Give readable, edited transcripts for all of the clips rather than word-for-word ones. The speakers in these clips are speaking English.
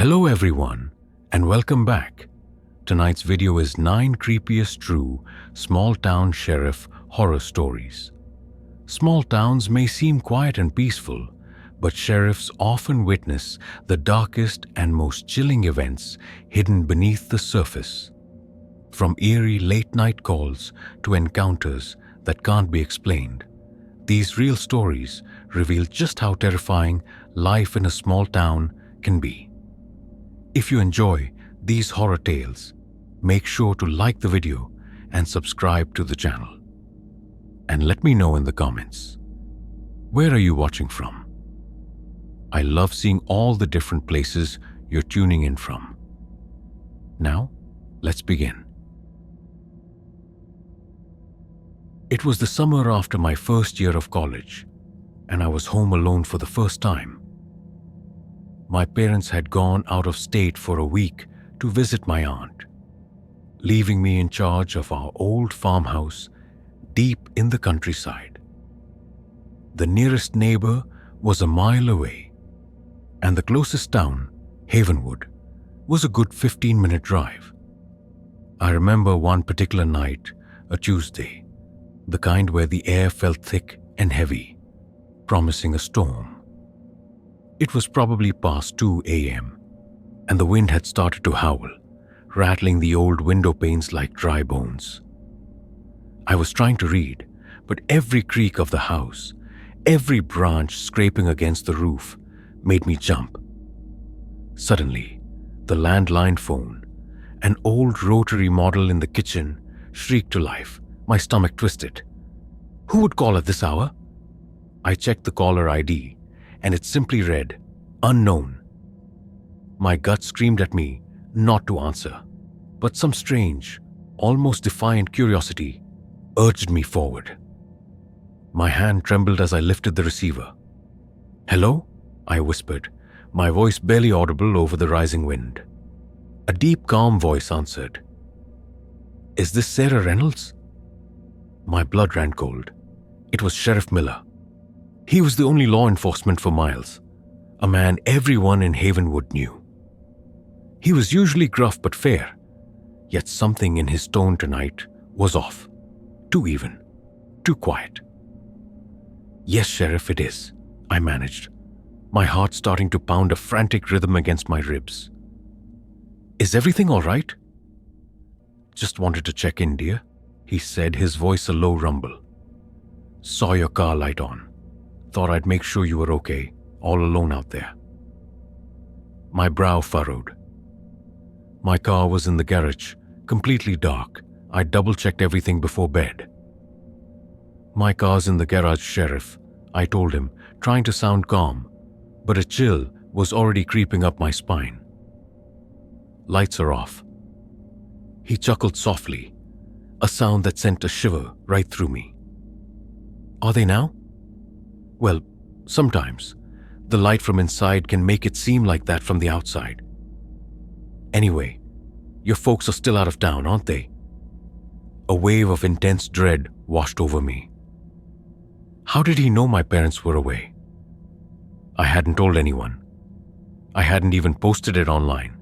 Hello everyone, and welcome back. Tonight's video is 9 creepiest true small town sheriff horror stories. Small towns may seem quiet and peaceful, but sheriffs often witness the darkest and most chilling events hidden beneath the surface. From eerie late-night calls to encounters that can't be explained, these real stories reveal just how terrifying life in a small town can be. If you enjoy these horror tales, make sure to like the video and subscribe to the channel. And let me know in the comments, where are you watching from? I love seeing all the different places you're tuning in from. Now, let's begin. It was the summer after my first year of college, and I was home alone for the first time. My parents had gone out of state for a week to visit my aunt, leaving me in charge of our old farmhouse deep in the countryside. The nearest neighbor was a mile away, and the closest town, Havenwood, was a good 15-minute drive. I remember one particular night, a Tuesday, the kind where the air felt thick and heavy, promising a storm. It was probably past 2 a.m., and the wind had started to howl, rattling the old window panes like dry bones. I was trying to read, but every creak of the house, every branch scraping against the roof, made me jump. Suddenly, the landline phone, an old rotary model in the kitchen, shrieked to life. My stomach twisted. Who would call at this hour? I checked the caller ID, and it simply read, unknown. My gut screamed at me not to answer, but some strange, almost defiant curiosity urged me forward. My hand trembled as I lifted the receiver. Hello? I whispered, my voice barely audible over the rising wind. A deep, calm voice answered. Is this Sarah Reynolds? My blood ran cold. It was Sheriff Miller. He was the only law enforcement for miles, a man everyone in Havenwood knew. He was usually gruff but fair, yet something in his tone tonight was off. Too even, too quiet. Yes, Sheriff, it is, I managed, my heart starting to pound a frantic rhythm against my ribs. Is everything all right? Just wanted to check in, dear, he said, his voice a low rumble. Saw your car light on. Thought I'd make sure you were okay, all alone out there. My brow furrowed. My car was in the garage, completely dark. I double-checked everything before bed. My car's in the garage, Sheriff, I told him, trying to sound calm, but a chill was already creeping up my spine. Lights are off. He chuckled softly, a sound that sent a shiver right through me. Are they now? Well, sometimes. The light from inside can make it seem like that from the outside. Anyway, your folks are still out of town, aren't they? A wave of intense dread washed over me. How did he know my parents were away? I hadn't told anyone. I hadn't even posted it online.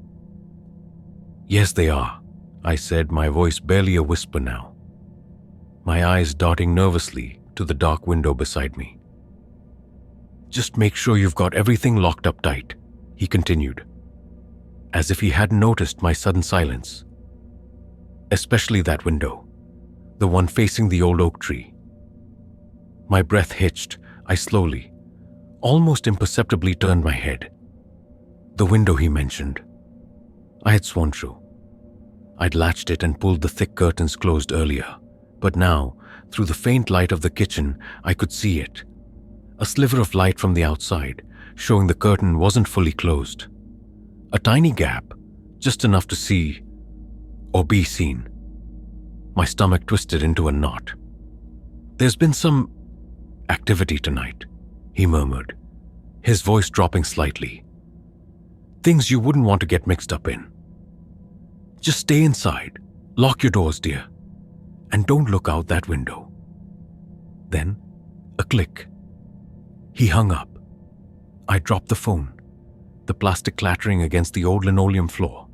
Yes, they are, I said, my voice barely a whisper now, my eyes darting nervously to the dark window beside me. Just make sure you've got everything locked up tight, he continued, as if he hadn't noticed my sudden silence. Especially that window, the one facing the old oak tree. My breath hitched. I slowly, almost imperceptibly turned my head. The window he mentioned. I had sworn true. I'd latched it and pulled the thick curtains closed earlier, but now, through the faint light of the kitchen, I could see it. A sliver of light from the outside, showing the curtain wasn't fully closed. A tiny gap, just enough to see or be seen. My stomach twisted into a knot. There's been some activity tonight, he murmured, his voice dropping slightly. Things you wouldn't want to get mixed up in. Just stay inside, lock your doors, dear, and don't look out that window. Then, a click. He hung up. I dropped the phone, the plastic clattering against the old linoleum floor.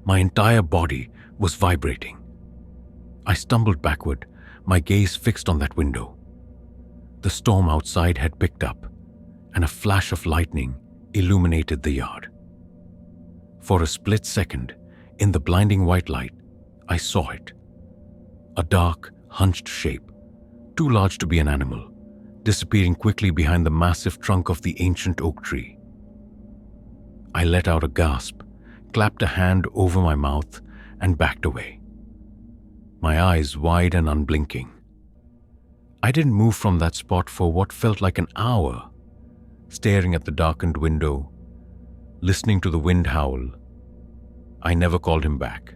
My entire body was vibrating. I stumbled backward, my gaze fixed on that window. The storm outside had picked up, and a flash of lightning illuminated the yard. For a split second, in the blinding white light, I saw it. A dark, hunched shape, too large to be an animal, disappearing quickly behind the massive trunk of the ancient oak tree. I let out a gasp, clapped a hand over my mouth, and backed away, my eyes wide and unblinking. I didn't move from that spot for what felt like an hour, staring at the darkened window, listening to the wind howl. I never called him back.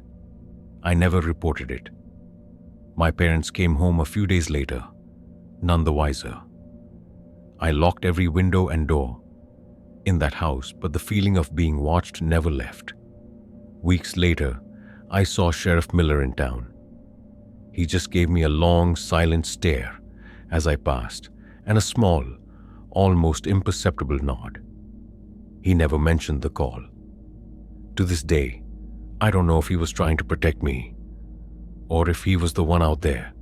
I never reported it. My parents came home a few days later, none the wiser. I locked every window and door in that house, but the feeling of being watched never left. Weeks later, I saw Sheriff Miller in town. He just gave me a long, silent stare as I passed, and a small, almost imperceptible nod. He never mentioned the call. To this day, I don't know if he was trying to protect me, or if he was the one out there,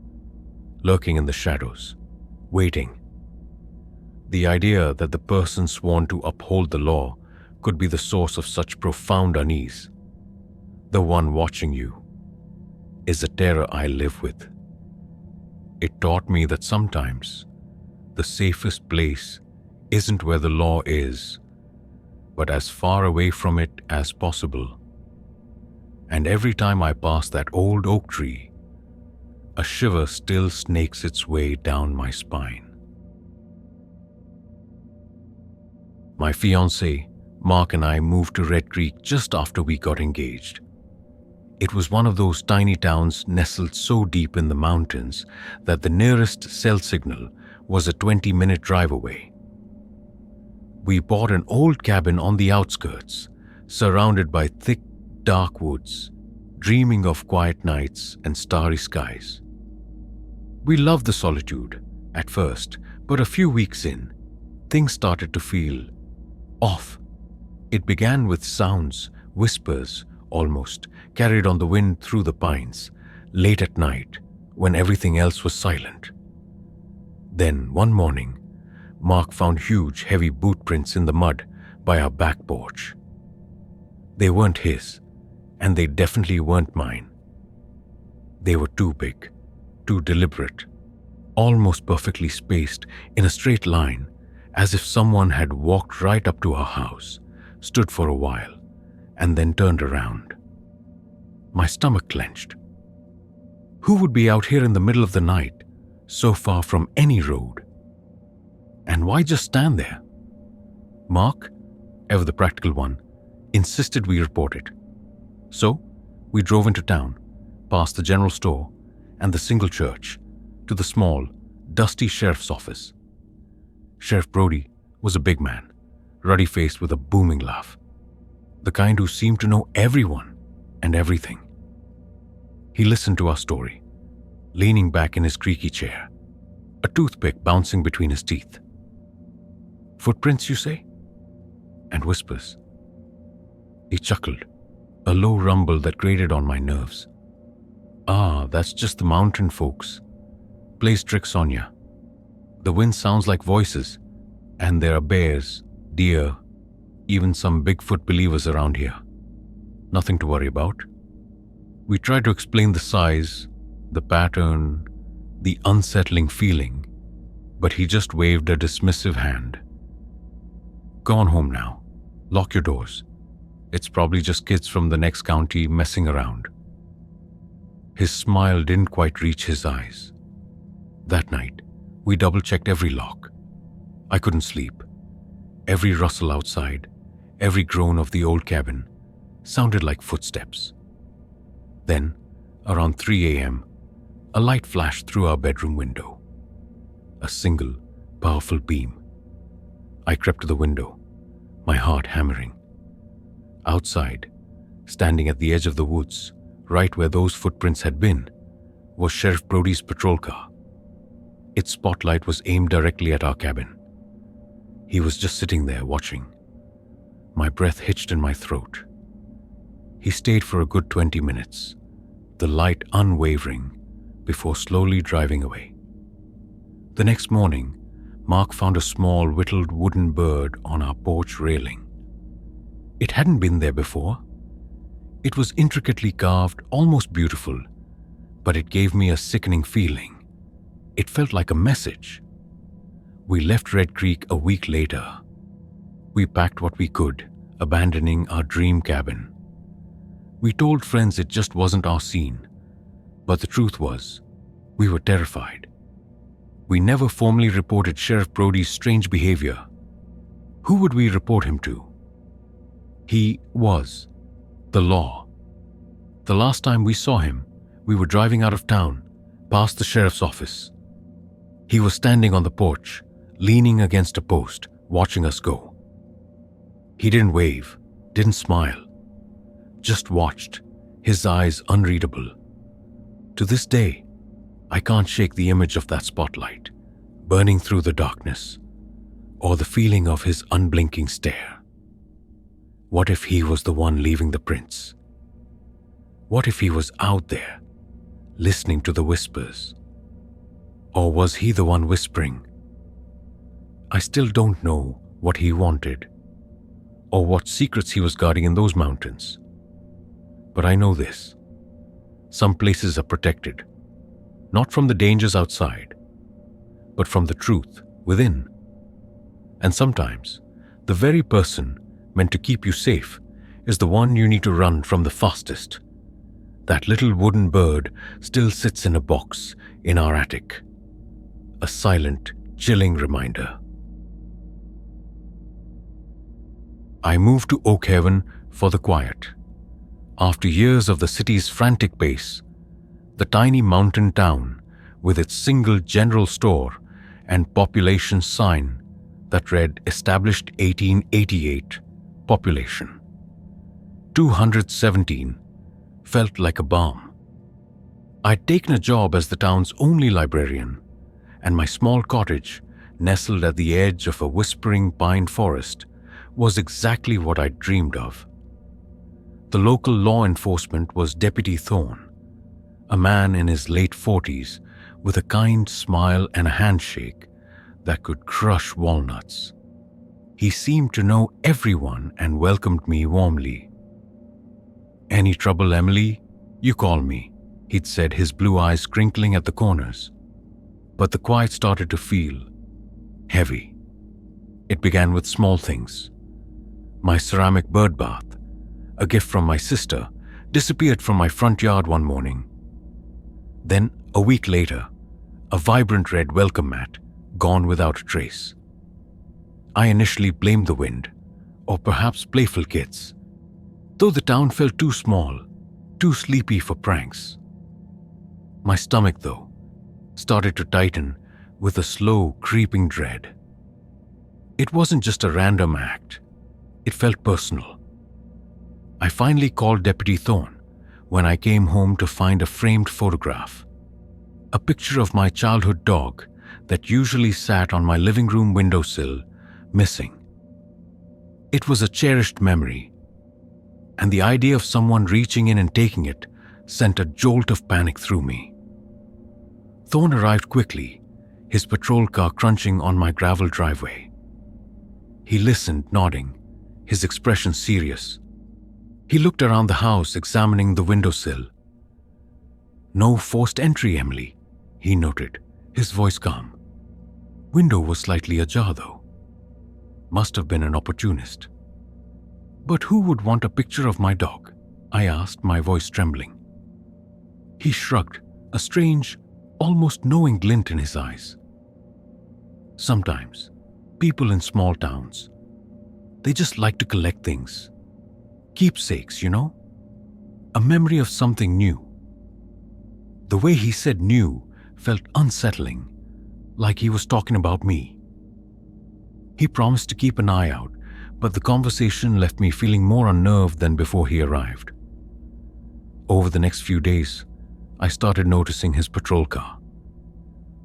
lurking in the shadows, waiting. The idea that the person sworn to uphold the law could be the source of such profound unease, the one watching you, is a terror I live with. It taught me that sometimes the safest place isn't where the law is, but as far away from it as possible. And every time I pass that old oak tree, a shiver still snakes its way down my spine. My fiancé, Mark, and I moved to Red Creek just after we got engaged. It was one of those tiny towns nestled so deep in the mountains that the nearest cell signal was a 20-minute drive away. We bought an old cabin on the outskirts, surrounded by thick, dark woods, dreaming of quiet nights and starry skies. We loved the solitude at first, but a few weeks in, things started to feel off. It began with sounds, whispers, almost, carried on the wind through the pines, late at night, when everything else was silent. Then, one morning, Mark found huge, heavy boot prints in the mud by our back porch. They weren't his, and they definitely weren't mine. They were too big, too deliberate, almost perfectly spaced in a straight line, as if someone had walked right up to our house, stood for a while, and then turned around. My stomach clenched. Who would be out here in the middle of the night, so far from any road? And why just stand there? Mark, ever the practical one, insisted we report it. So, we drove into town, past the general store and the single church, to the small, dusty sheriff's office. Sheriff Brody was a big man, ruddy-faced with a booming laugh, the kind who seemed to know everyone and everything. He listened to our story, leaning back in his creaky chair, a toothpick bouncing between his teeth. Footprints, you say? And whispers. He chuckled, a low rumble that grated on my nerves. Ah, that's just the mountain folks. Plays tricks on ya. The wind sounds like voices, and there are bears, deer, even some Bigfoot believers around here. Nothing to worry about. We tried to explain the size, the pattern, the unsettling feeling, but he just waved a dismissive hand. Go on home now. Lock your doors. It's probably just kids from the next county messing around. His smile didn't quite reach his eyes. That night, we double-checked every lock. I couldn't sleep. Every rustle outside, every groan of the old cabin sounded like footsteps. Then, around 3 a.m., a light flashed through our bedroom window. A single, powerful beam. I crept to the window, my heart hammering. Outside, standing at the edge of the woods, right where those footprints had been, was Sheriff Brody's patrol car. Its spotlight was aimed directly at our cabin. He was just sitting there watching, My breath hitched in my throat. He stayed for a good 20 minutes, the light unwavering, before slowly driving away. The next morning, Mark found a small whittled wooden bird on our porch railing. It hadn't been there before. It was intricately carved, almost beautiful, but it gave me a sickening feeling. It felt like a message. We left Red Creek a week later. We packed what we could, abandoning our dream cabin. We told friends it just wasn't our scene, but the truth was, we were terrified. We never formally reported Sheriff Brody's strange behavior. Who would we report him to? He was the law. The last time we saw him, we were driving out of town, past the sheriff's office. He was standing on the porch, leaning against a post, watching us go. He didn't wave, didn't smile, just watched, his eyes unreadable. To this day, I can't shake the image of that spotlight, burning through the darkness, or the feeling of his unblinking stare. What if he was the one leaving the prints? What if he was out there, listening to the whispers? Or was he the one whispering? I still don't know what he wanted, or what secrets he was guarding in those mountains. But I know this. Some places are protected, not from the dangers outside, but from the truth within. And sometimes, the very person meant to keep you safe is the one you need to run from the fastest. That little wooden bird still sits in a box in our attic. A silent, chilling reminder. I moved to Oak Haven for the quiet. After years of the city's frantic pace, the tiny mountain town with its single general store and population sign that read established 1888, population 217, felt like a balm. I'd taken a job as the town's only librarian, and my small cottage, nestled at the edge of a whispering pine forest, was exactly what I'd dreamed of. The local law enforcement was Deputy Thorne, a man in his late 40s with a kind smile and a handshake that could crush walnuts. He seemed to know everyone and welcomed me warmly. "Any trouble, Emily? You call me," he'd said, his blue eyes crinkling at the corners. But the quiet started to feel heavy. It began with small things. My ceramic bird bath, a gift from my sister, disappeared from my front yard one morning. Then, a week later, a vibrant red welcome mat, gone without a trace. I initially blamed the wind, or perhaps playful kids, though the town felt too small, too sleepy for pranks. My stomach, though, started to tighten with a slow, creeping dread. It wasn't just a random act. It felt personal. I finally called Deputy Thorne when I came home to find a framed photograph, a picture of my childhood dog that usually sat on my living room windowsill, missing. It was a cherished memory, and the idea of someone reaching in and taking it sent a jolt of panic through me. Thorne arrived quickly, his patrol car crunching on my gravel driveway. He listened, nodding, his expression serious. He looked around the house, examining the windowsill. "No forced entry, Emily," he noted, his voice calm. Window was slightly ajar, though. Must have been an opportunist. "But who would want a picture of my dog?" I asked, my voice trembling. He shrugged, a strange, almost knowing glint in his eyes. "Sometimes, people in small towns, they just like to collect things. Keepsakes, you know? A memory of something new." The way he said new felt unsettling, like he was talking about me. He promised to keep an eye out, but the conversation left me feeling more unnerved than before he arrived. Over the next few days, I started noticing his patrol car.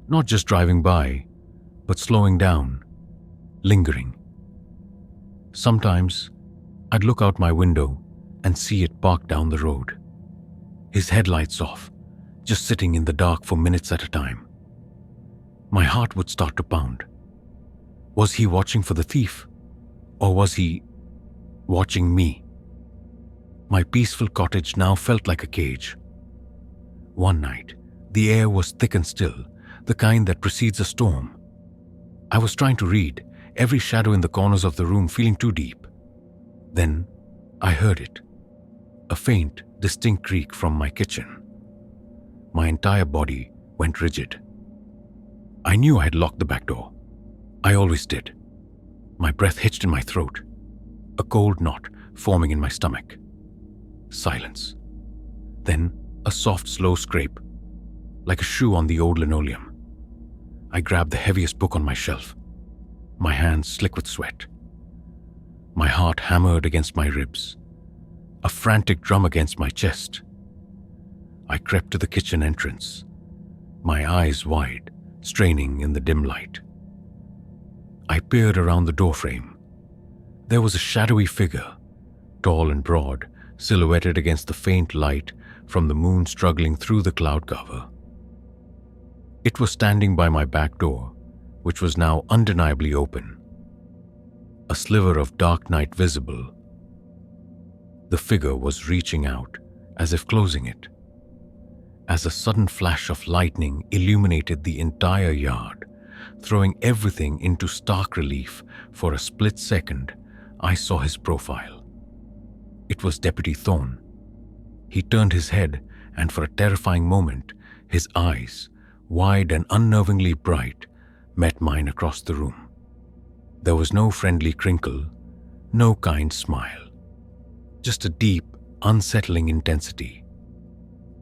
Not just driving by, but slowing down, lingering. Sometimes I'd look out my window and see it parked down the road. His headlights off, just sitting in the dark for minutes at a time. My heart would start to pound. Was he watching for the thief? Or was he watching me? My peaceful cottage now felt like a cage. One night, the air was thick and still, the kind that precedes a storm. I was trying to read, every shadow in the corners of the room feeling too deep. Then I heard it, a faint, distinct creak from my kitchen. My entire body went rigid. I knew I had locked the back door. I always did. My breath hitched in my throat, a cold knot forming in my stomach. Silence. Then a soft, slow scrape, like a shoe on the old linoleum. I grabbed the heaviest book on my shelf, my hands slick with sweat. My heart hammered against my ribs, a frantic drum against my chest. I crept to the kitchen entrance, my eyes wide, straining in the dim light. I peered around the doorframe. There was a shadowy figure, tall and broad, silhouetted against the faint light from the moon struggling through the cloud cover. It was standing by my back door, which was now undeniably open. A sliver of dark night visible. The figure was reaching out, as if closing it. As a sudden flash of lightning illuminated the entire yard, throwing everything into stark relief for a split second, I saw his profile. It was Deputy Thorne. He turned his head, and for a terrifying moment, his eyes, wide and unnervingly bright, met mine across the room. There was no friendly crinkle, no kind smile. Just a deep, unsettling intensity.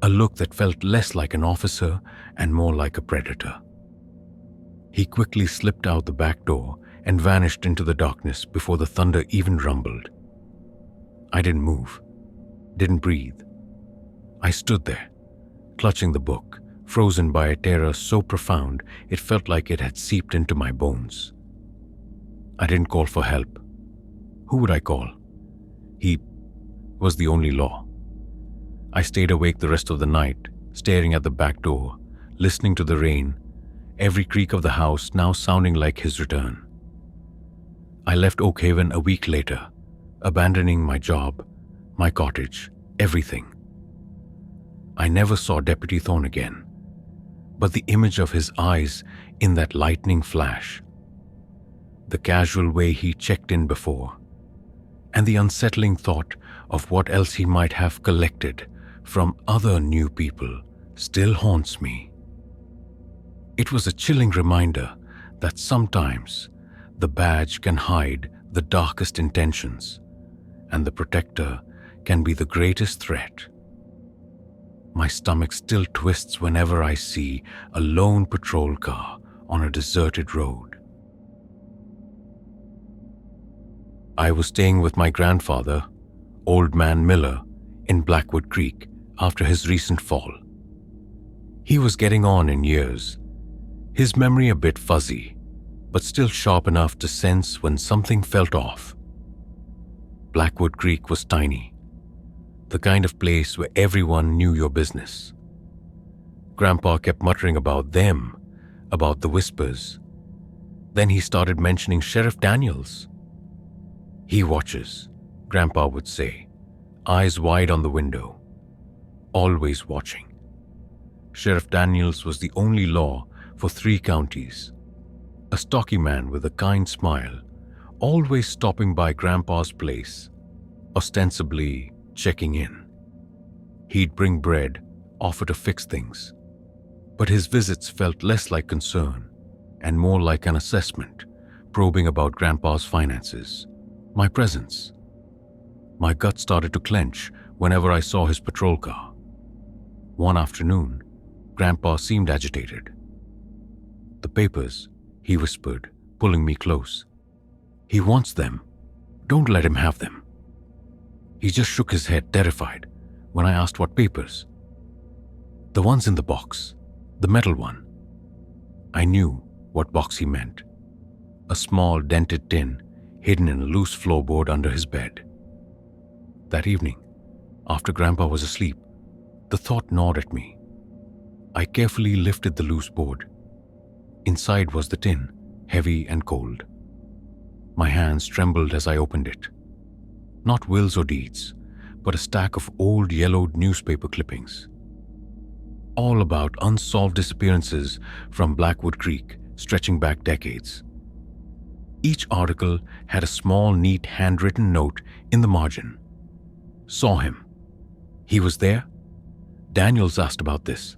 A look that felt less like an officer and more like a predator. He quickly slipped out the back door and vanished into the darkness before the thunder even rumbled. I didn't move, didn't breathe. I stood there, clutching the book, frozen by a terror so profound it felt like it had seeped into my bones. I didn't call for help. Who would I call? He was the only law. I stayed awake the rest of the night, staring at the back door, listening to the rain, every creak of the house now sounding like his return. I left Oak Haven a week later, abandoning my job, my cottage, everything. I never saw Deputy Thorne again, but the image of his eyes in that lightning flash, the casual way he checked in before, and the unsettling thought of what else he might have collected from other new people still haunts me. It was a chilling reminder that sometimes the badge can hide the darkest intentions, and the protector can be the greatest threat. My stomach still twists whenever I see a lone patrol car on a deserted road. I was staying with my grandfather, Old Man Miller, in Blackwood Creek after his recent fall. He was getting on in years, his memory a bit fuzzy, but still sharp enough to sense when something felt off. Blackwood Creek was tiny, the kind of place where everyone knew your business. Grandpa kept muttering about them, about the whispers. Then he started mentioning Sheriff Daniels. "He watches," Grandpa would say, eyes wide on the window, always watching. Sheriff Daniels was the only law for 3 counties, a stocky man with a kind smile, always stopping by Grandpa's place, ostensibly checking in. He'd bring bread, offer to fix things, but his visits felt less like concern and more like an assessment, probing about Grandpa's finances. My presence. My gut started to clench whenever I saw his patrol car. One afternoon, Grandpa seemed agitated. "The papers," he whispered, pulling me close. "He wants them. Don't let him have them." He just shook his head, terrified, when I asked what papers. "The ones in the box, the metal one." I knew what box he meant. A small dented tin hidden in a loose floorboard under his bed. that evening, after Grandpa was asleep, the thought gnawed at me. I carefully lifted the loose board. Inside was the tin, heavy and cold. My hands trembled as I opened it. Not wills or deeds, but a stack of old yellowed newspaper clippings. All about unsolved disappearances from Blackwood Creek, stretching back decades. Each article had a small, neat handwritten note in the margin. Saw him. He was there? Daniels asked about this.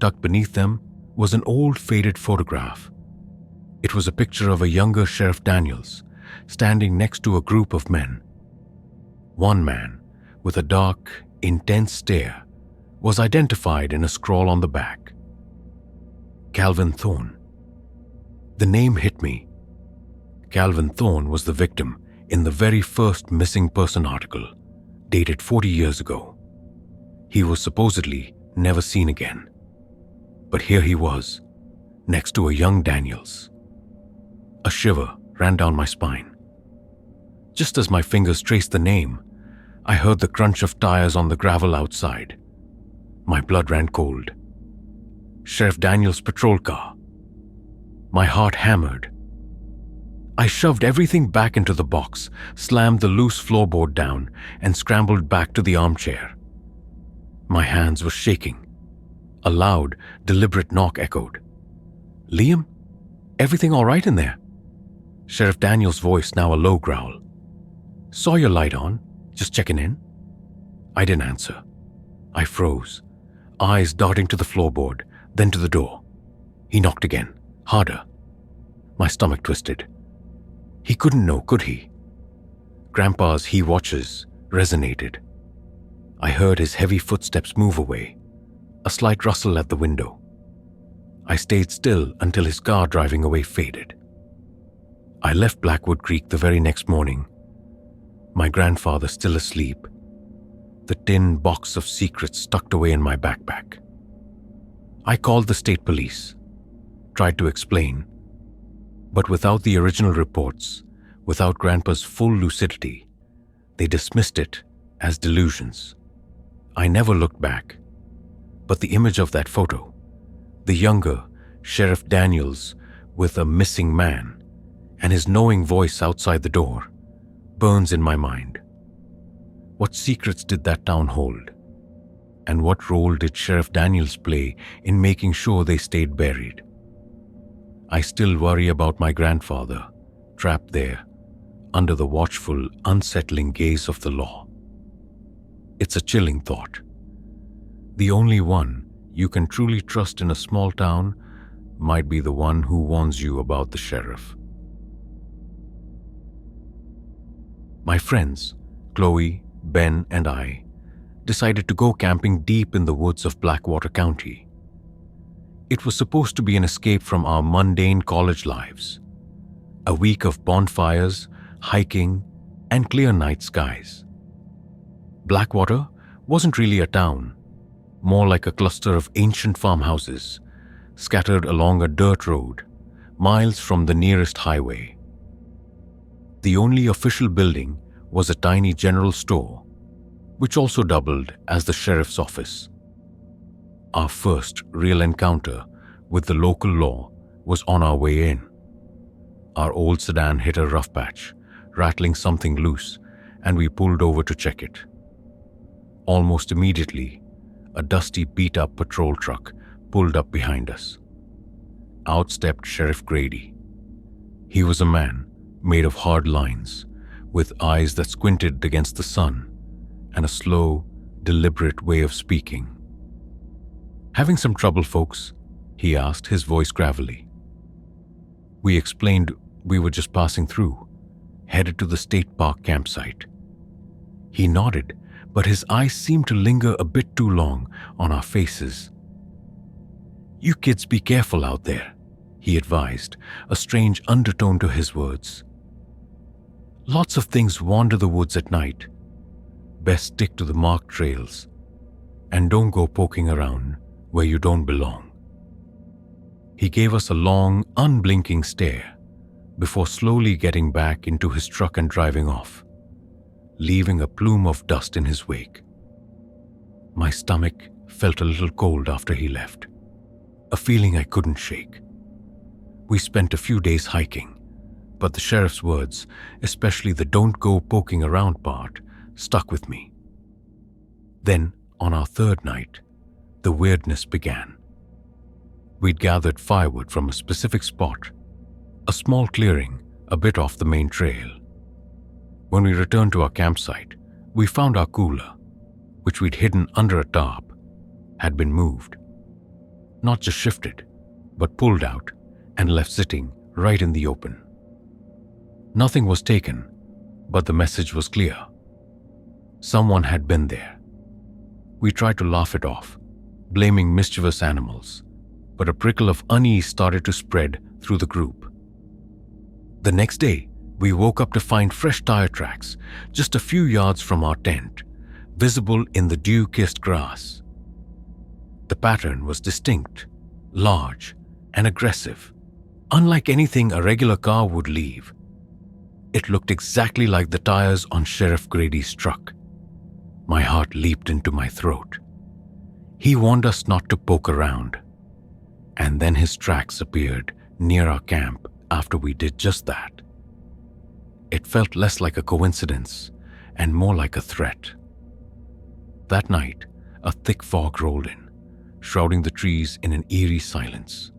Tucked beneath them was an old faded photograph. It was a picture of a younger Sheriff Daniels standing next to a group of men. One man, with a dark, intense stare, was identified in a scrawl on the back. Calvin Thorne. The name hit me. Calvin Thorne was the victim in the very first missing person article, dated 40 years ago. He was supposedly never seen again. But here he was, next to a young Daniels. A shiver ran down my spine. Just as my fingers traced the name, I heard the crunch of tires on the gravel outside. My blood ran cold. Sheriff Daniels' patrol car. My heart hammered. I shoved everything back into the box, slammed the loose floorboard down, and scrambled back to the armchair. My hands were shaking. A loud, deliberate knock echoed. "Liam? Everything all right in there?" Sheriff Daniels' voice, now a low growl. "Saw your light on. Just checking in." I didn't answer. I froze, eyes darting to the floorboard, then to the door. He knocked again, harder. My stomach twisted. He couldn't know, could he? Grandpa's "he watches" resonated. I heard his heavy footsteps move away, a slight rustle at the window. I stayed still until his car driving away faded. I left Blackwood Creek the very next morning, my grandfather still asleep, the tin box of secrets tucked away in my backpack. I called the state police, tried to explain, but without the original reports, without Grandpa's full lucidity, they dismissed it as delusions. I never looked back, but the image of that photo, the younger Sheriff Daniels with a missing man and his knowing voice outside the door, burns in my mind. What secrets did that town hold? And what role did Sheriff Daniels play in making sure they stayed buried? I still worry about my grandfather, trapped there, under the watchful, unsettling gaze of the law. It's a chilling thought. The only one you can truly trust in a small town might be the one who warns you about the sheriff. My friends, Chloe, Ben, and I, decided to go camping deep in the woods of Blackwater County. It was supposed to be an escape from our mundane college lives. A week of bonfires, hiking, and clear night skies. Blackwater wasn't really a town, more like a cluster of ancient farmhouses, scattered along a dirt road, miles from the nearest highway. The only official building was a tiny general store, which also doubled as the sheriff's office. Our first real encounter with the local law was on our way in. Our old sedan hit a rough patch, rattling something loose, and we pulled over to check it. Almost immediately, a dusty, beat-up patrol truck pulled up behind us. Out stepped Sheriff Grady. He was a man made of hard lines, with eyes that squinted against the sun, and a slow, deliberate way of speaking. "Having some trouble, folks?" he asked, his voice gravelly. We explained we were just passing through, headed to the state park campsite. He nodded, but his eyes seemed to linger a bit too long on our faces. "You kids be careful out there," he advised, a strange undertone to his words. "Lots of things wander the woods at night. Best stick to the marked trails, and don't go poking around where you don't belong." He gave us a long, unblinking stare before slowly getting back into his truck and driving off. leaving a plume of dust in his wake. My stomach felt a little cold after he left, a feeling I couldn't shake. We spent a few days hiking, but the sheriff's words, especially the "don't go poking around" part, stuck with me. Then, on our third night, the weirdness began. We'd gathered firewood from a specific spot, a small clearing a bit off the main trail. When we returned to our campsite, we found our cooler, which we'd hidden under a tarp, had been moved. Not just shifted, but pulled out and left sitting right in the open. Nothing was taken, but the message was clear. Someone had been there. We tried to laugh it off, blaming mischievous animals, but a prickle of unease started to spread through the group. The next day, we woke up to find fresh tire tracks just a few yards from our tent, visible in the dew-kissed grass. The pattern was distinct, large, and aggressive, unlike anything a regular car would leave. It looked exactly like the tires on Sheriff Grady's truck. My heart leaped into my throat. He warned us not to poke around, and then his tracks appeared near our camp after we did just that. It felt less like a coincidence and more like a threat. That night, a thick fog rolled in, shrouding the trees in an eerie silence.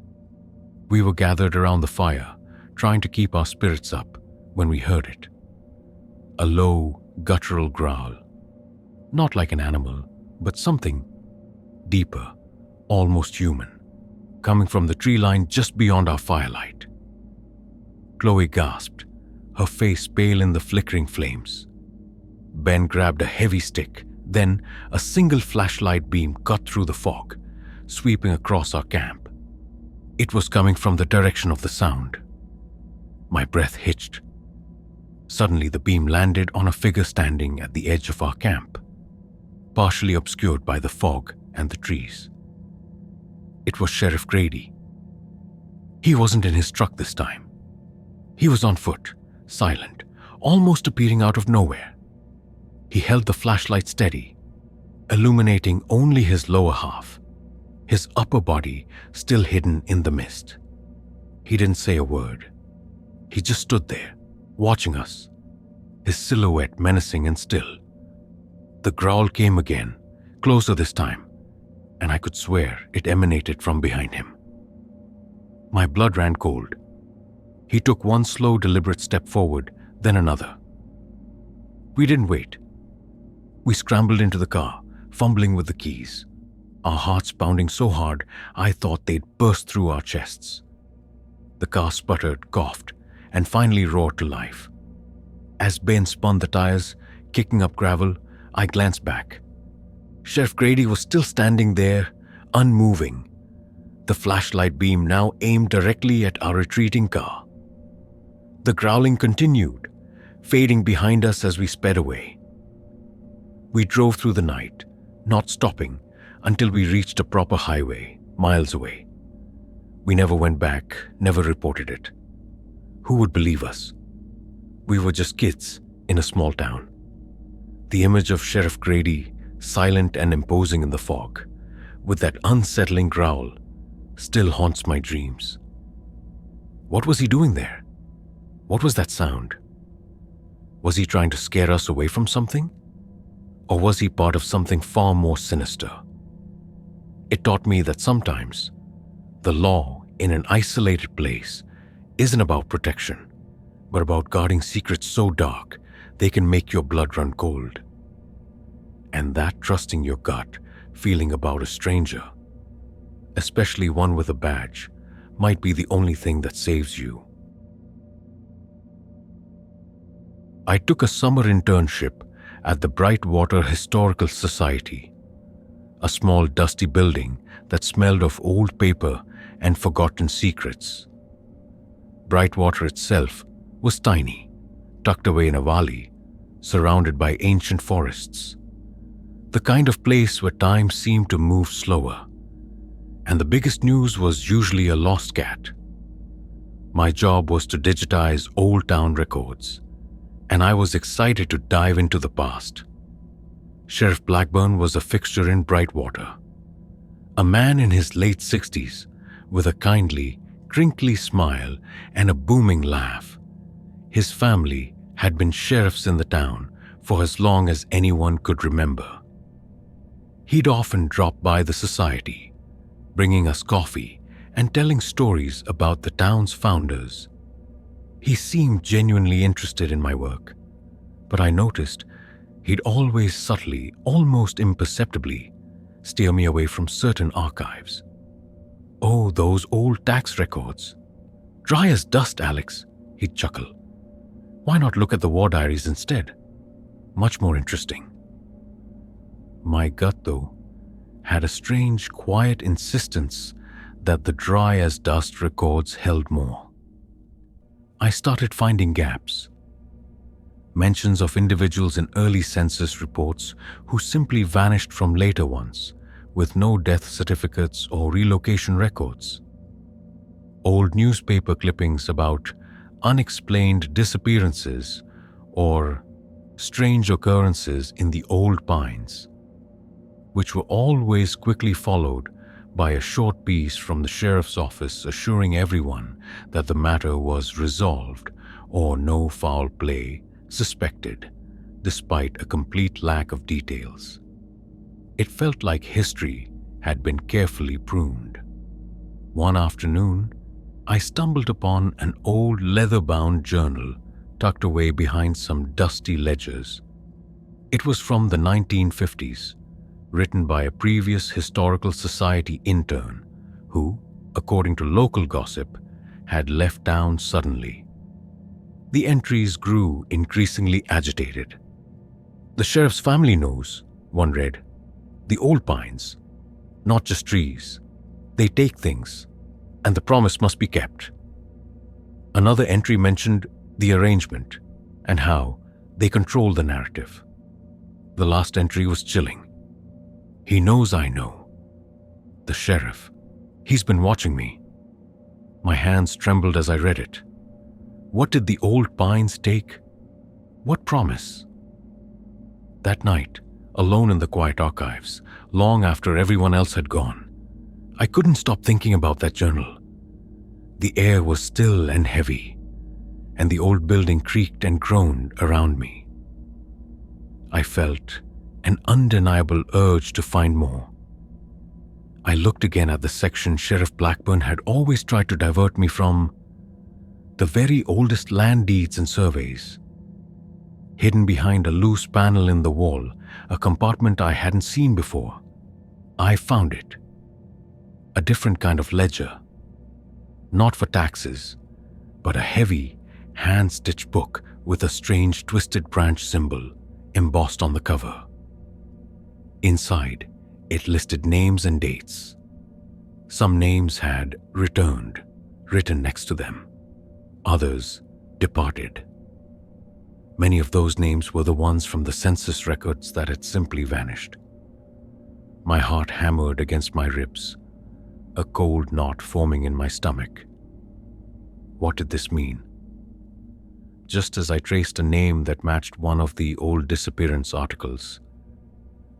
We were gathered around the fire, trying to keep our spirits up, when we heard it. A low, guttural growl. Not like an animal, but something deeper, almost human, coming from the tree line just beyond our firelight. Chloe gasped, her face pale in the flickering flames. Ben grabbed a heavy stick, then a single flashlight beam cut through the fog, sweeping across our camp. It was coming from the direction of the sound. My breath hitched. Suddenly, the beam landed on a figure standing at the edge of our camp, partially obscured by the fog and the trees. It was Sheriff Grady. He wasn't in his truck this time. He was on foot, silent, almost appearing out of nowhere. He held the flashlight steady, illuminating only his lower half, his upper body still hidden in the mist. He didn't say a word. He just stood there, watching us, his silhouette menacing and still. The growl came again, closer this time, and I could swear it emanated from behind him. My blood ran cold. He took one slow, deliberate step forward, then another. We didn't wait. We scrambled into the car, fumbling with the keys, our hearts pounding so hard I thought they'd burst through our chests. The car sputtered, coughed, and finally roared to life. As Ben spun the tires, kicking up gravel, I glanced back. Sheriff Grady was still standing there, unmoving, the flashlight beam now aimed directly at our retreating car. The growling continued, fading behind us as we sped away. We drove through the night, not stopping until we reached a proper highway, miles away. We never went back, never reported it. Who would believe us? We were just kids in a small town. The image of Sheriff Grady, silent and imposing in the fog, with that unsettling growl, still haunts my dreams. What was he doing there? What was that sound? Was he trying to scare us away from something? Or was he part of something far more sinister? It taught me that sometimes the law in an isolated place isn't about protection, but about guarding secrets so dark they can make your blood run cold. And that trusting your gut feeling about a stranger, especially one with a badge, might be the only thing that saves you. I took a summer internship at the Brightwater Historical Society, a small dusty building that smelled of old paper and forgotten secrets. Brightwater itself was tiny, tucked away in a valley, surrounded by ancient forests. The kind of place where time seemed to move slower, and the biggest news was usually a lost cat. My job was to digitize old town records, and I was excited to dive into the past. Sheriff Blackburn was a fixture in Brightwater. A man in his late 60s with a kindly, crinkly smile and a booming laugh. His family had been sheriffs in the town for as long as anyone could remember. He'd often drop by the society, bringing us coffee and telling stories about the town's founders. He seemed genuinely interested in my work, but I noticed he'd always subtly, almost imperceptibly, steer me away from certain archives. Oh, those old tax records. Dry as dust, Alex, he'd chuckle. Why not look at the war diaries instead? Much more interesting. My gut, though, had a strange, quiet insistence that the dry as dust records held more. I started finding gaps. Mentions of individuals in early census reports who simply vanished from later ones, with no death certificates or relocation records. Old newspaper clippings about unexplained disappearances or strange occurrences in the old pines, which were always quickly followed by a short piece from the sheriff's office assuring everyone that the matter was resolved or no foul play suspected, despite a complete lack of details. It felt like history had been carefully pruned. One afternoon, I stumbled upon an old leather-bound journal tucked away behind some dusty ledgers. It was from the 1950s, written by a previous historical society intern who, according to local gossip, had left town suddenly. The entries grew increasingly agitated. "The sheriff's family knows," one read. "The old pines, not just trees. They take things, and the promise must be kept." Another entry mentioned the arrangement and how they control the narrative. The last entry was chilling. "He knows I know. The sheriff. He's been watching me." My hands trembled as I read it. What did the old pines take? What promise? That night, alone in the quiet archives, long after everyone else had gone, I couldn't stop thinking about that journal. The air was still and heavy, and the old building creaked and groaned around me. I felt an undeniable urge to find more. I looked again at the section Sheriff Blackburn had always tried to divert me from: the very oldest land deeds and surveys. Hidden behind a loose panel in the wall, a compartment I hadn't seen before, I found it. A different kind of ledger. Not for taxes, but a heavy, hand-stitched book with a strange twisted branch symbol embossed on the cover. Inside, it listed names and dates. Some names had returned, written next to them. Others departed. Many of those names were the ones from the census records that had simply vanished. My heart hammered against my ribs, a cold knot forming in my stomach. What did this mean? Just as I traced a name that matched one of the old disappearance articles,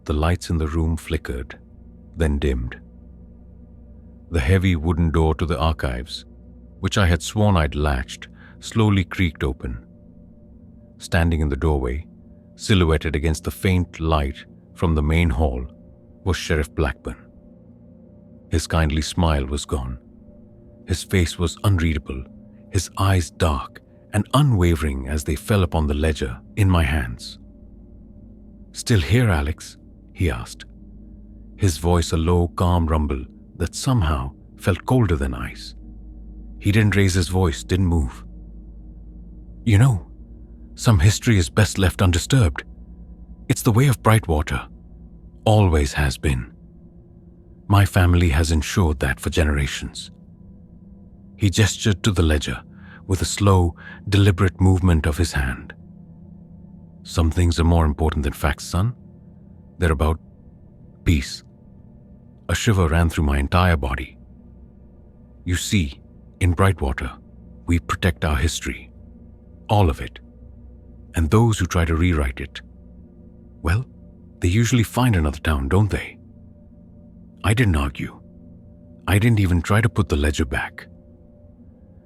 the lights in the room flickered, then dimmed. The heavy wooden door to the archives, which I had sworn I'd latched, slowly creaked open. Standing in the doorway, silhouetted against the faint light from the main hall, was Sheriff Blackburn. His kindly smile was gone. His face was unreadable, his eyes dark and unwavering as they fell upon the ledger in my hands. "Still here, Alex?" he asked, his voice a low, calm rumble that somehow felt colder than ice. He didn't raise his voice, didn't move. "You know, some history is best left undisturbed. It's the way of Brightwater. Always has been. My family has ensured that for generations." He gestured to the ledger with a slow, deliberate movement of his hand. "Some things are more important than facts, son. They're about peace." A shiver ran through my entire body. "You see, in Brightwater, we protect our history. All of it. and those who try to rewrite it, well, they usually find another town, don't they? I didn't argue. I didn't even try to put the ledger back.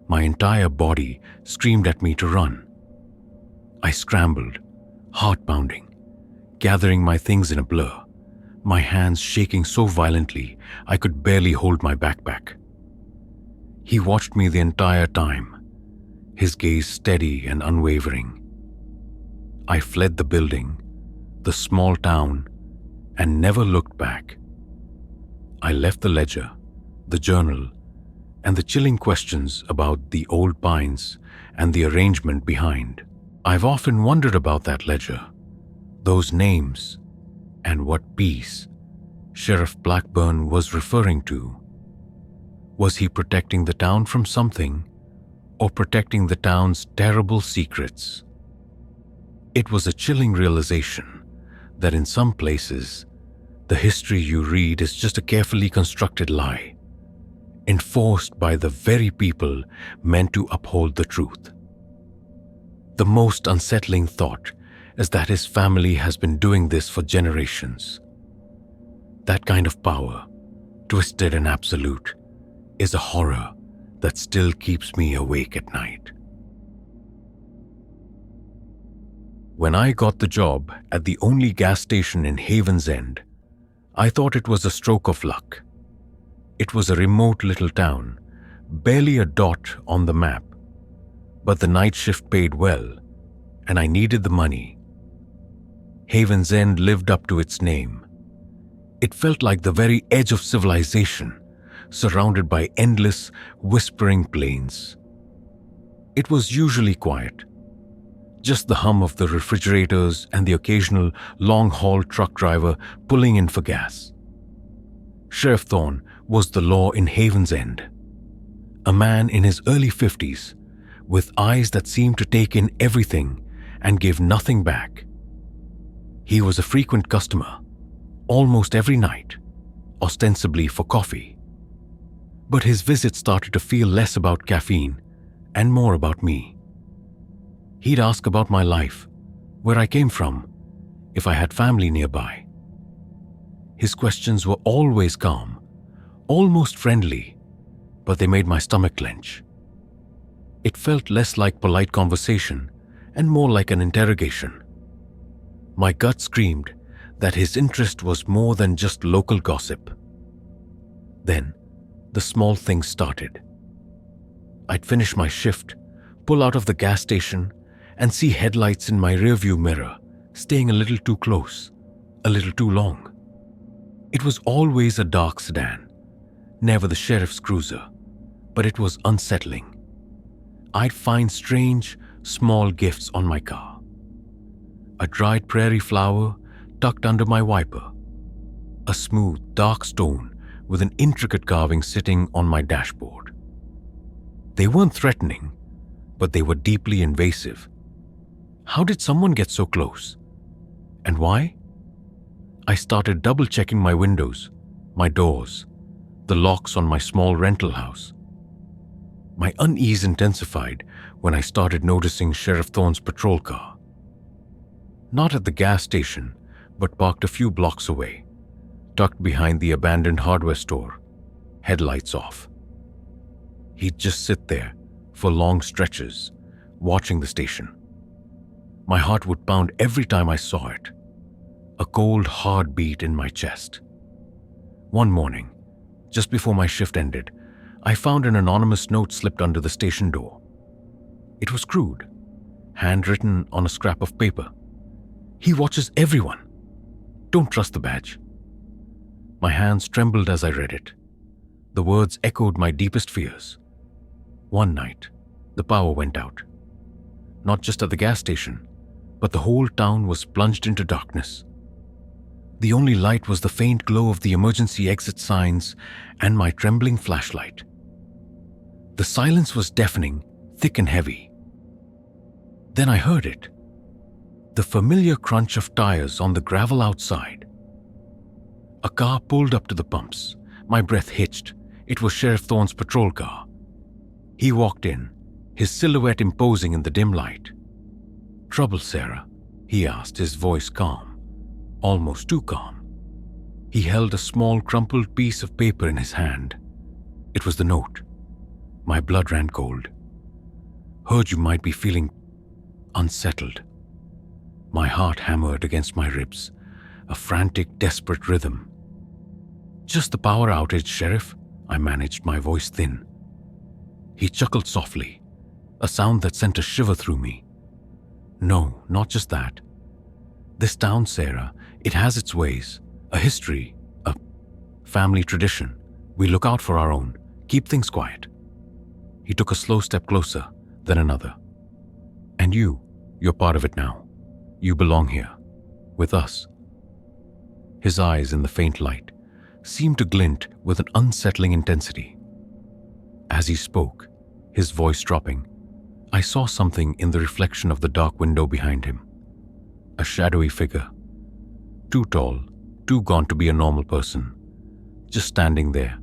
My entire body screamed at me to run. I scrambled, heart pounding, gathering my things in a blur, my hands shaking so violently I could barely hold my backpack. He watched me the entire time, his gaze steady and unwavering. I fled the building, the small town, and never looked back. I left the ledger, the journal, and the chilling questions about the old pines and the arrangement behind. I've often wondered about that ledger, those names, and what peace Sheriff Blackburn was referring to. Was he protecting the town from something, or protecting the town's terrible secrets? It was a chilling realization that in some places, the history you read is just a carefully constructed lie, enforced by the very people meant to uphold the truth. The most unsettling thought is that his family has been doing this for generations. That kind of power, twisted and absolute, is a horror that still keeps me awake at night. When I got the job at the only gas station in Haven's End, I thought it was a stroke of luck. It was a remote little town, barely a dot on the map, but the night shift paid well, and I needed the money. Haven's End lived up to its name. It felt like the very edge of civilization, surrounded by endless, whispering plains. It was usually quiet, just the hum of the refrigerators and the occasional long-haul truck driver pulling in for gas. Sheriff Thorne was the law in Haven's End, a man in his early 50s, with eyes that seemed to take in everything and give nothing back. He was a frequent customer, almost every night, ostensibly for coffee. But his visit started to feel less about caffeine and more about me. He'd ask about my life, where I came from, if I had family nearby. His questions were always calm, almost friendly, but they made my stomach clench. It felt less like polite conversation and more like an interrogation. My gut screamed that his interest was more than just local gossip. Then, the small things started. I'd finish my shift, pull out of the gas station, and see headlights in my rearview mirror staying a little too close, a little too long. It was always a dark sedan, never the sheriff's cruiser, but it was unsettling. I'd find strange, small gifts on my car. A dried prairie flower tucked under my wiper, a smooth, dark stone with an intricate carving sitting on my dashboard. They weren't threatening, but they were deeply invasive. How did someone get so close? And why? I started double-checking my windows, my doors, the locks on my small rental house. My unease intensified when I started noticing Sheriff Thorne's patrol car. Not at the gas station, but parked a few blocks away, tucked behind the abandoned hardware store, headlights off. He'd just sit there for long stretches, watching the station. My heart would pound every time I saw it, a cold, hard beat in my chest. One morning, just before my shift ended, I found an anonymous note slipped under the station door. It was crude, handwritten on a scrap of paper. "He watches everyone. Don't trust the badge." My hands trembled as I read it. The words echoed my deepest fears. One night, the power went out. Not just at the gas station, but the whole town was plunged into darkness. The only light was the faint glow of the emergency exit signs and my trembling flashlight. The silence was deafening, thick and heavy. Then I heard it. The familiar crunch of tires on the gravel outside. A car pulled up to the pumps. My breath hitched. It was Sheriff Thorne's patrol car. He walked in, his silhouette imposing in the dim light. "Trouble, Sarah?" he asked, his voice calm, almost too calm. He held a small crumpled piece of paper in his hand. It was the note. My blood ran cold. "Heard you might be feeling unsettled." My heart hammered against my ribs, a frantic, desperate rhythm. "Just the power outage, Sheriff," I managed, my voice thin. He chuckled softly, a sound that sent a shiver through me. "No, not just that. This town, Sarah, it has its ways, a history, a family tradition. We look out for our own, keep things quiet." He took a slow step closer, then another. "And you're part of it now. You belong here, with us." His eyes, in the faint light, seemed to glint with an unsettling intensity. As he spoke, his voice dropping, I saw something in the reflection of the dark window behind him. A shadowy figure. Too tall, too gaunt to be a normal person. Just standing there,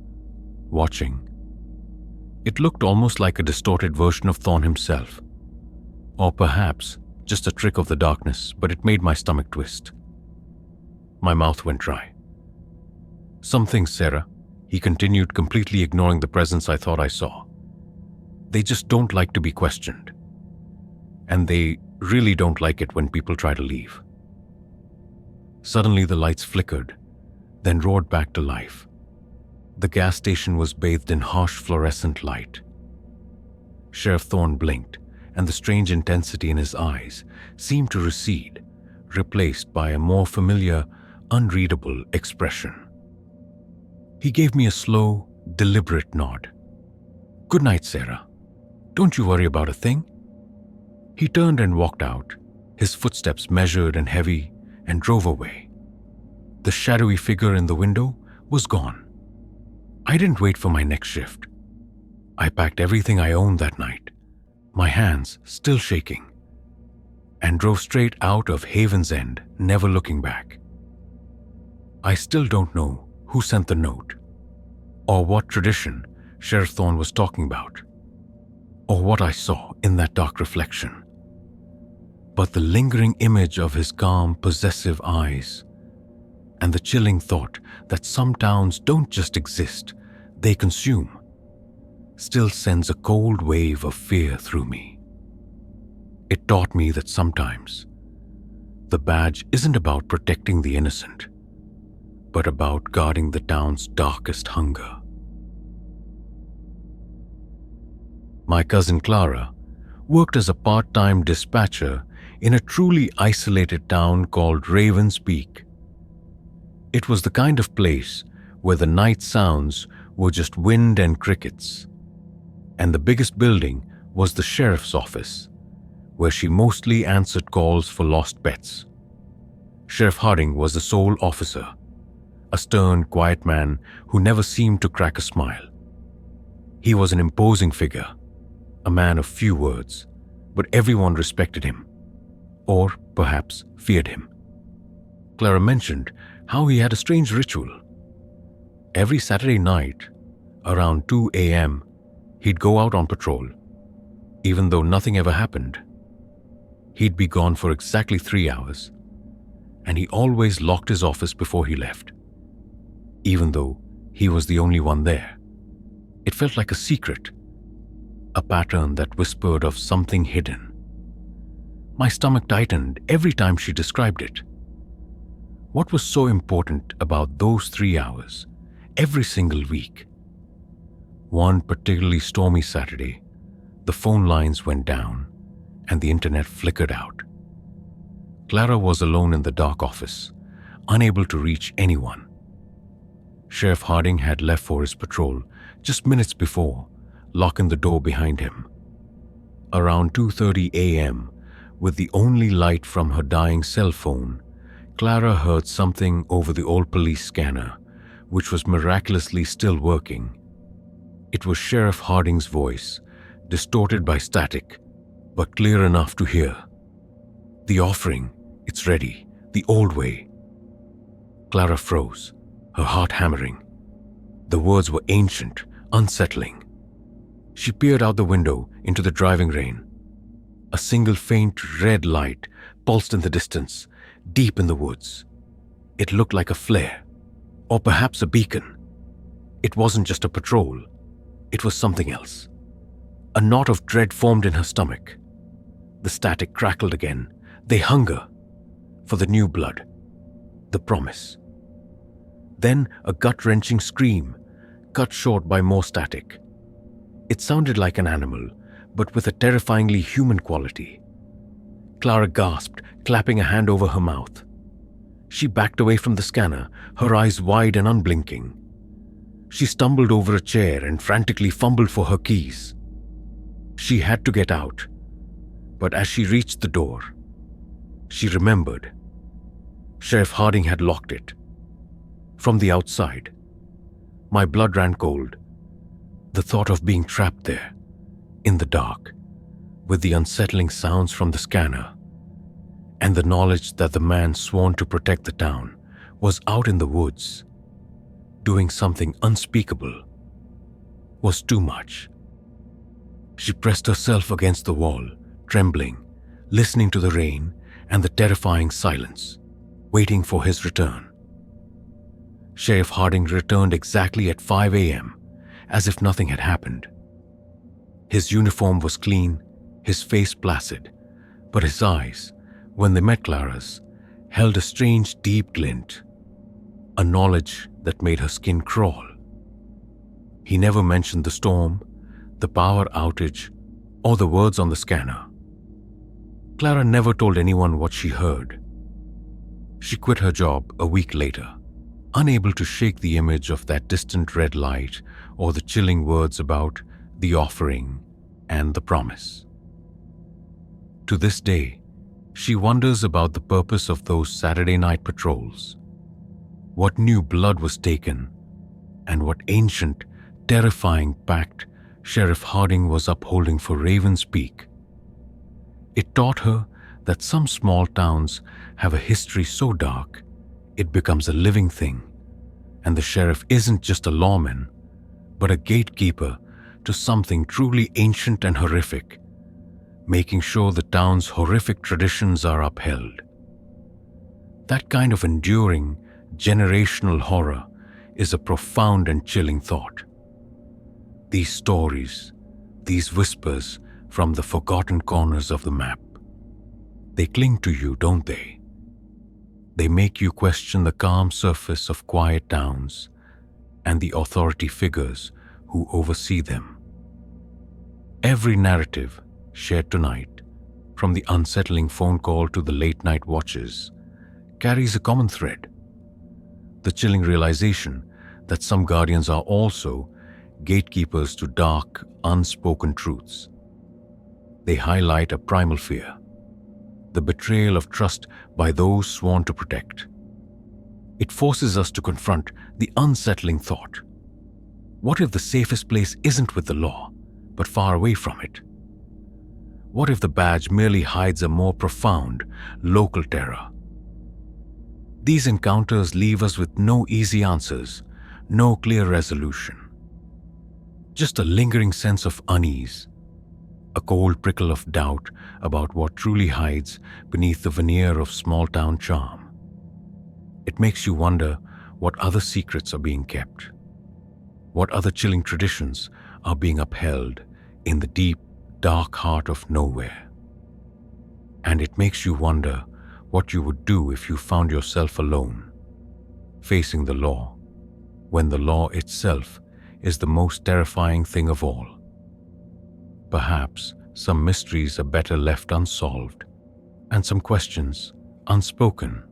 watching. It looked almost like a distorted version of Thorn himself. Or perhaps just a trick of the darkness, but it made my stomach twist. My mouth went dry. "Some things, Sarah," he continued, completely ignoring the presence I thought I saw. "They just don't like to be questioned. And they really don't like it when people try to leave." Suddenly the lights flickered, then roared back to life. The gas station was bathed in harsh fluorescent light. Sheriff Thorne blinked, and the strange intensity in his eyes seemed to recede, replaced by a more familiar, unreadable expression. He gave me a slow, deliberate nod. "Good night, Sarah. Don't you worry about a thing." He turned and walked out, his footsteps measured and heavy, and drove away. The shadowy figure in the window was gone. I didn't wait for my next shift. I packed everything I owned that night, my hands still shaking, and drove straight out of Haven's End, never looking back. I still don't know who sent the note, or what tradition Sheriff Thorne was talking about, or what I saw in that dark reflection. But the lingering image of his calm, possessive eyes, and the chilling thought that some towns don't just exist, they consume, still sends a cold wave of fear through me. It taught me that sometimes the badge isn't about protecting the innocent, but about guarding the town's darkest hunger. My cousin Clara worked as a part-time dispatcher in a truly isolated town called Raven's Peak. It was the kind of place where the night sounds were just wind and crickets, and the biggest building was the sheriff's office, where she mostly answered calls for lost pets. Sheriff Harding was the sole officer, a stern, quiet man who never seemed to crack a smile. He was an imposing figure, a man of few words, but everyone respected him, or perhaps feared him. Clara mentioned how he had a strange ritual. Every Saturday night, around 2 a.m., he'd go out on patrol, even though nothing ever happened. He'd be gone for exactly 3 hours, and he always locked his office before he left, even though he was the only one there. It felt like a secret, a pattern that whispered of something hidden. My stomach tightened every time she described it. What was so important about those 3 hours, every single week? One particularly stormy Saturday, the phone lines went down and the internet flickered out. Clara was alone in the dark office, unable to reach anyone. Sheriff Harding had left for his patrol just minutes before, locking the door behind him. Around 2:30 a.m., with the only light from her dying cell phone, Clara heard something over the old police scanner, which was miraculously still working. It was Sheriff Harding's voice, distorted by static, but clear enough to hear. "The offering, it's ready, the old way." Clara froze, her heart hammering. The words were ancient, unsettling. She peered out the window into the driving rain. A single faint red light pulsed in the distance, deep in the woods. It looked like a flare, or perhaps a beacon. It wasn't just a patrol. It was something else. A knot of dread formed in her stomach. The static crackled again. They hunger for the new blood, the promise. Then a gut-wrenching scream, cut short by more static. It sounded like an animal, but with a terrifyingly human quality. Clara gasped, clapping a hand over her mouth. She backed away from the scanner, her eyes wide and unblinking. She stumbled over a chair and frantically fumbled for her keys. She had to get out, but as she reached the door, she remembered. Sheriff Harding had locked it. From the outside, my blood ran cold. The thought of being trapped there, in the dark, with the unsettling sounds from the scanner, and the knowledge that the man sworn to protect the town was out in the woods, doing something unspeakable, was too much. She pressed herself against the wall, trembling, listening to the rain and the terrifying silence, waiting for his return. Sheriff Harding returned exactly at 5 a.m., as if nothing had happened. His uniform was clean, his face placid, but his eyes, when they met Clara's, held a strange deep glint, a knowledge that made her skin crawl. He never mentioned the storm, the power outage, or the words on the scanner. Clara never told anyone what she heard. She quit her job a week later, unable to shake the image of that distant red light or the chilling words about the offering and the promise. To this day, she wonders about the purpose of those Saturday night patrols. What new blood was taken, and what ancient, terrifying pact Sheriff Harding was upholding for Raven's Peak. It taught her that some small towns have a history so dark it becomes a living thing, and the sheriff isn't just a lawman, but a gatekeeper to something truly ancient and horrific, making sure the town's horrific traditions are upheld. That kind of enduring, generational horror is a profound and chilling thought. These stories, these whispers from the forgotten corners of the map, they cling to you, don't they? They make you question the calm surface of quiet towns and the authority figures who oversee them. Every narrative shared tonight, from the unsettling phone call to the late-night watches, carries a common thread: the chilling realization that some guardians are also gatekeepers to dark, unspoken truths. They highlight a primal fear, the betrayal of trust by those sworn to protect. It forces us to confront the unsettling thought: what if the safest place isn't with the law, but far away from it? What if the badge merely hides a more profound, local terror? These encounters leave us with no easy answers, no clear resolution. Just a lingering sense of unease, a cold prickle of doubt about what truly hides beneath the veneer of small-town charm. It makes you wonder what other secrets are being kept, what other chilling traditions are being upheld in the deep, dark heart of nowhere. And it makes you wonder what you would do if you found yourself alone, facing the law, when the law itself is the most terrifying thing of all. Perhaps some mysteries are better left unsolved, and some questions unspoken.